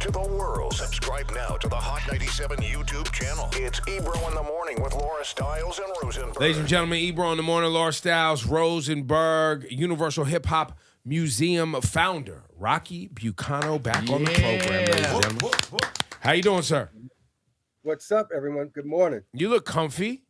to the world. Subscribe now to the Hot 97 YouTube channel. It's Ebro in the Morning with Laura Stiles and Rosenberg. Ladies and gentlemen, Ebro in the Morning, Laura Stiles, Rosenberg, Universal Hip Hop Museum founder, Rocky Bucano, back on the program, ladies and gentlemen. How you doing, sir? What's up, everyone? Good morning. You look comfy.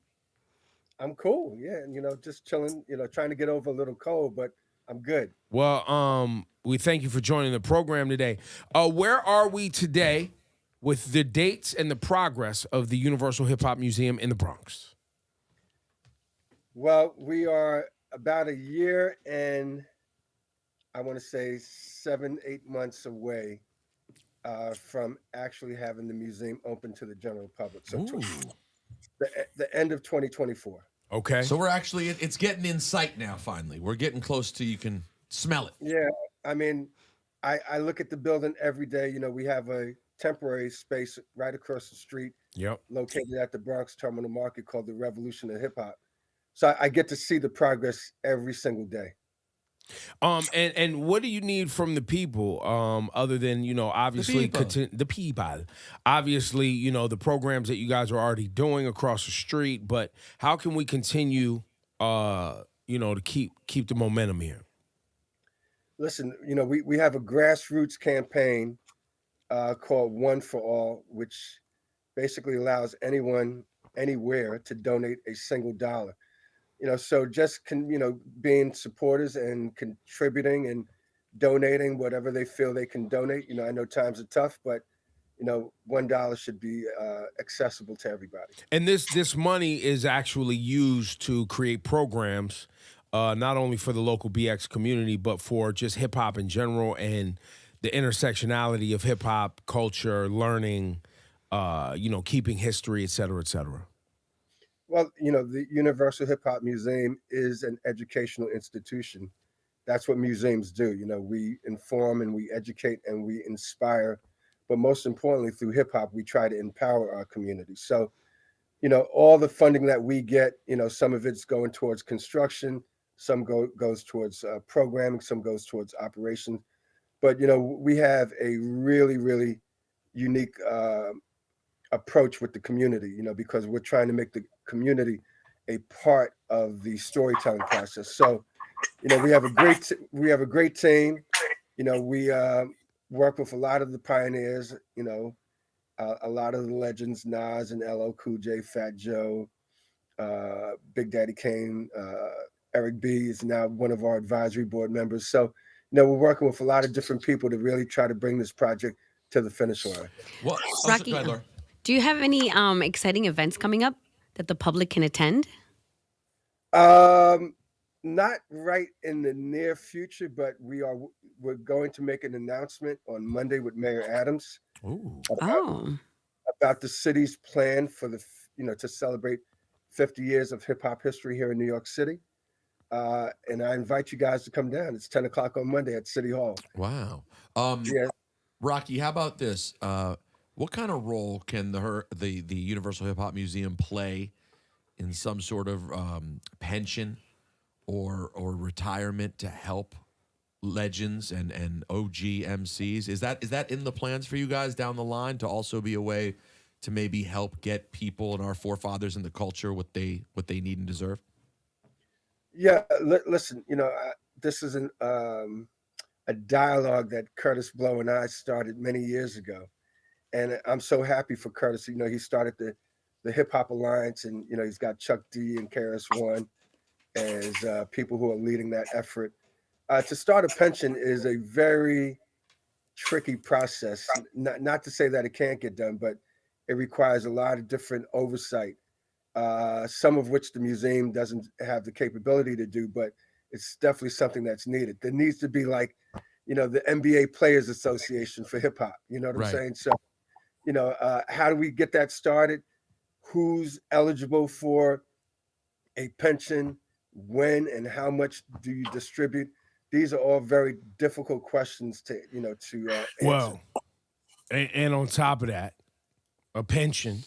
I'm cool. Yeah, just chilling, trying to get over a little cold, but I'm good. Well, we thank you for joining the program today. Where are we today with the dates and the progress of the Universal Hip Hop Museum in the Bronx? Well, we are about a year and I want to say 7-8 months away from actually having the museum open to the general public. So the end of 2024. Okay. So we're actually, it's getting in sight now, finally. We're getting close to, you can smell it. Yeah. I mean, I look at the building every day. We have a temporary space right across the street, located at the Bronx Terminal Market called the Revolution of Hip Hop. So I get to see the progress every single day. And what do you need from the people, other than, obviously the people, obviously, the programs that you guys are already doing across the street, but how can we continue, to keep the momentum here? Listen, we have a grassroots campaign called One for All, which basically allows anyone, anywhere to donate a single dollar. So just being supporters and contributing and donating whatever they feel they can donate. I know times are tough, but $1 should be accessible to everybody. And this money is actually used to create programs, not only for the local BX community, but for just hip hop in general and the intersectionality of hip hop culture, learning, keeping history, et cetera, et cetera. Well, the Universal Hip Hop Museum is an educational institution. That's what museums do. We inform and we educate and we inspire, but most importantly, through hip hop, we try to empower our community. So, all the funding that we get, some of it's going towards construction, some goes towards programming, some goes towards operations. But, we have a really, really unique approach with the community, because we're trying to make the community a part of the storytelling process. So, we have a great team. We work with a lot of the pioneers. A lot of the legends: Nas and LL Cool J, Fat Joe, Big Daddy Kane, Eric B is now one of our advisory board members. So, we're working with a lot of different people to really try to bring this project to the finish line. Well, Rocky, do you have any exciting events coming up that the public can attend? Not right in the near future, but we're going to make an announcement on Monday with Mayor Adams about the city's plan for to celebrate 50 years of hip hop history here in New York City. And I invite you guys to come down. It's 10 o'clock on Monday at City Hall. Wow. Yeah. Rocky, how about this? What kind of role can the Universal Hip Hop Museum play in some sort of pension or retirement to help legends and OG MCs? Is that in the plans for you guys down the line to also be a way to maybe help get people and our forefathers in the culture what they need and deserve? Yeah, listen, this is a dialogue that Curtis Blow and I started many years ago. And I'm so happy for Curtis. He started the Hip Hop Alliance, and, he's got Chuck D and KRS-One as people who are leading that effort. To start a pension is a very tricky process. Not to say that it can't get done, but it requires a lot of different oversight, some of which the museum doesn't have the capability to do, but it's definitely something that's needed. There needs to be the NBA Players Association for hip hop. You know what I'm saying? So, how do we get that started? Who's eligible for a pension? When and how much do you distribute? These are all very difficult questions to answer. Well, and on top of that, a pension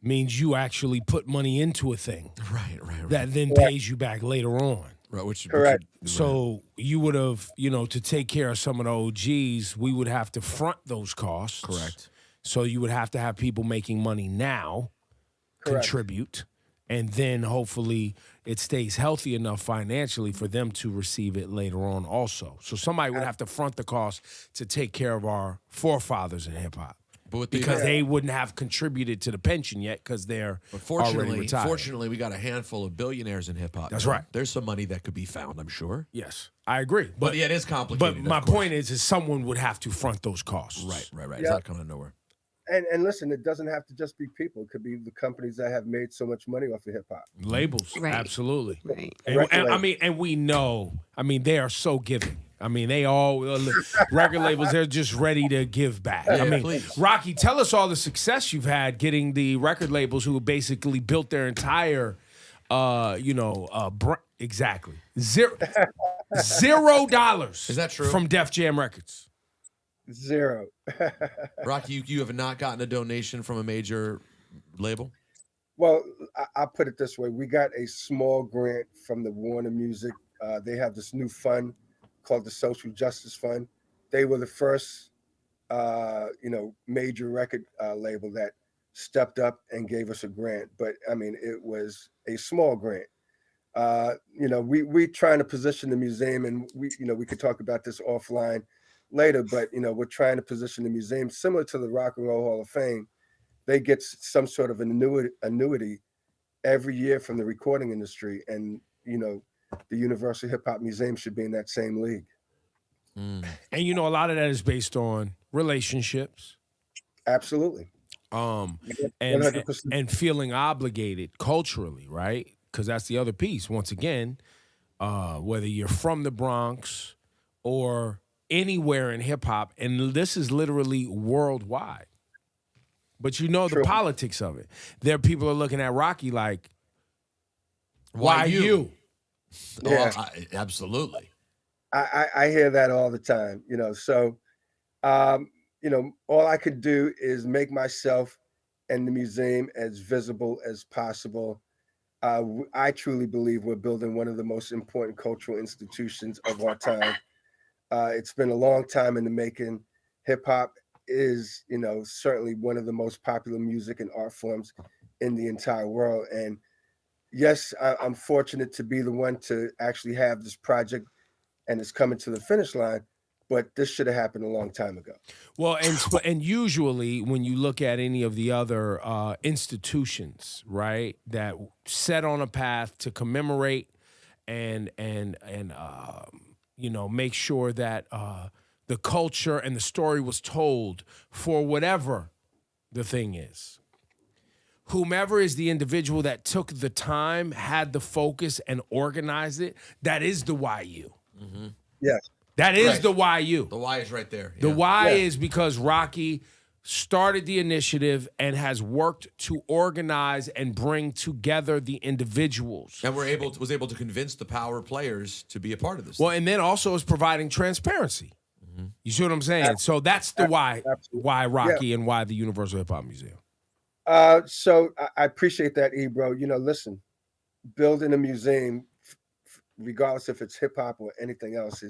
means you actually put money into a thing, right, that then pays you back later on. Right, which Correct. So you would have, to take care of some of the OGs, we would have to front those costs. correct. So you would have to have people making money now Correct. contribute, and then hopefully it stays healthy enough financially for them to receive it later on also. So somebody would have to front the cost to take care of our forefathers in hip hop. But with Because they wouldn't have contributed to the pension yet because they're already retired. Fortunately, we got a handful of billionaires in hip hop. That's right. There's some money that could be found, I'm sure. Yes, I agree. But yeah, it is complicated. But my point is someone would have to front those costs. Right. Yeah. It's not coming out of nowhere. And listen, it doesn't have to just be people. It could be the companies that have made so much money off of hip hop. Labels, Right. absolutely. Right. And we know. they are so giving. They all record labels. They're just ready to give back. Please. Rocky, tell us all the success you've had getting the record labels who basically built their entire, exactly $0. Is that true? From Def Jam Records? Zero. Rocky, you have not gotten a donation from a major label? Well, I'll put it this way. We got a small grant from the Warner Music. They have this new fund called the Social Justice Fund. They were the first, major record label that stepped up and gave us a grant. But it was a small grant. We trying to position the museum, and we could talk about this offline later, but we're trying to position the museum similar to the Rock and Roll Hall of Fame. They get some sort of an annuity every year from the recording industry, and the Universal Hip Hop Museum should be in that same league. And a lot of that is based on relationships. Absolutely. And 100%. and feeling obligated culturally, right? Because that's the other piece. Once again, whether you're from the Bronx or anywhere in hip hop, and this is literally worldwide. But True. the politics of it. There, people are looking at Rocky like, why you? Yeah. Absolutely. I hear that all the time. So all I could do is make myself and the museum as visible as possible. I truly believe we're building one of the most important cultural institutions of our time. It's been a long time in the making. Hip hop is, certainly one of the most popular music and art forms in the entire world. And yes, I'm fortunate to be the one to actually have this project, and it's coming to the finish line. But this should have happened a long time ago. Well, and usually when you look at any of the other institutions, right, that set on a path to commemorate and make sure that the culture and the story was told for whatever the thing is. Whomever is the individual that took the time, had the focus, and organized it, that is the YU. Mm-hmm. Yes. That is the YU. The Y is right there. The Yeah. Y is because Rocky started the initiative and has worked to organize and bring together the individuals. And was able to convince the power players to be a part of this. Well, and then also is providing transparency. Mm-hmm. You see what I'm saying? So that's the why Rocky Yeah. and why the Universal Hip Hop Museum. So I appreciate that, Ebro. Listen, building a museum, regardless if it's hip hop or anything else,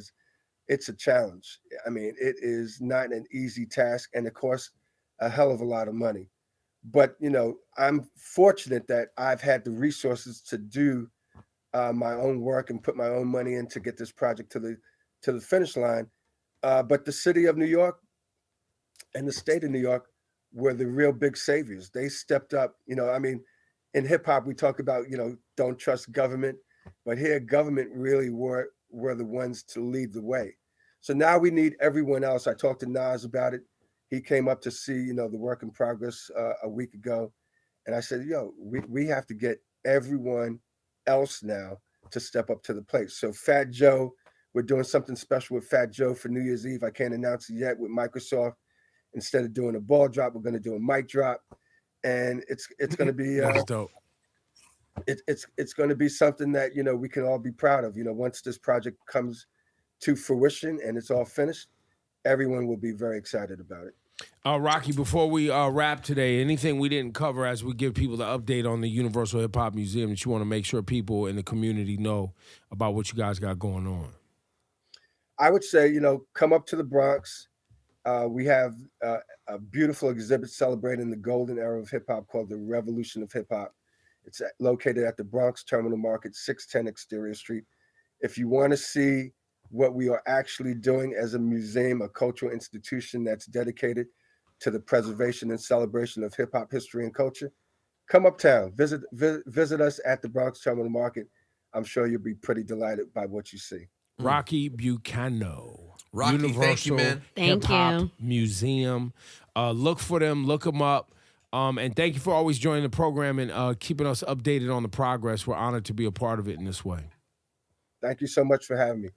it's a challenge. It is not an easy task, and it costs a hell of a lot of money. But I'm fortunate that I've had the resources to do my own work and put my own money in to get this project to the finish line. But the city of New York and the state of New York were the real big saviors. They stepped up. In hip hop, we talk about don't trust government, but here government really were the ones to lead the way. So now we need everyone else. I talked to Nas about it. He came up to see, the work in progress a week ago. And I said, we have to get everyone else now to step up to the plate. So Fat Joe, we're doing something special with Fat Joe for New Year's Eve. I can't announce it yet with Microsoft. Instead of doing a ball drop, we're going to do a mic drop. And it's going to be That's dope. It's going to be something that we can all be proud of. Once this project comes to fruition and it's all finished, everyone will be very excited about it. Rocky, before we wrap today, anything we didn't cover as we give people the update on the Universal Hip Hop Museum that you want to make sure people in the community know about what you guys got going on? I would say, come up to the Bronx. We have a beautiful exhibit celebrating the golden era of hip hop called the Revolution of Hip Hop. It's located at the Bronx Terminal Market, 610 Exterior Street. If you want to see what we are actually doing as a museum, a cultural institution that's dedicated to the preservation and celebration of hip hop history and culture, come uptown. Visit us at the Bronx Terminal Market. I'm sure you'll be pretty delighted by what you see. Rocky Bucano. Rocky, Universal thank you, man. Thank Hip Hop you. Museum. Look for them. Look them up. And thank you for always joining the program and keeping us updated on the progress. We're honored to be a part of it in this way. Thank you so much for having me.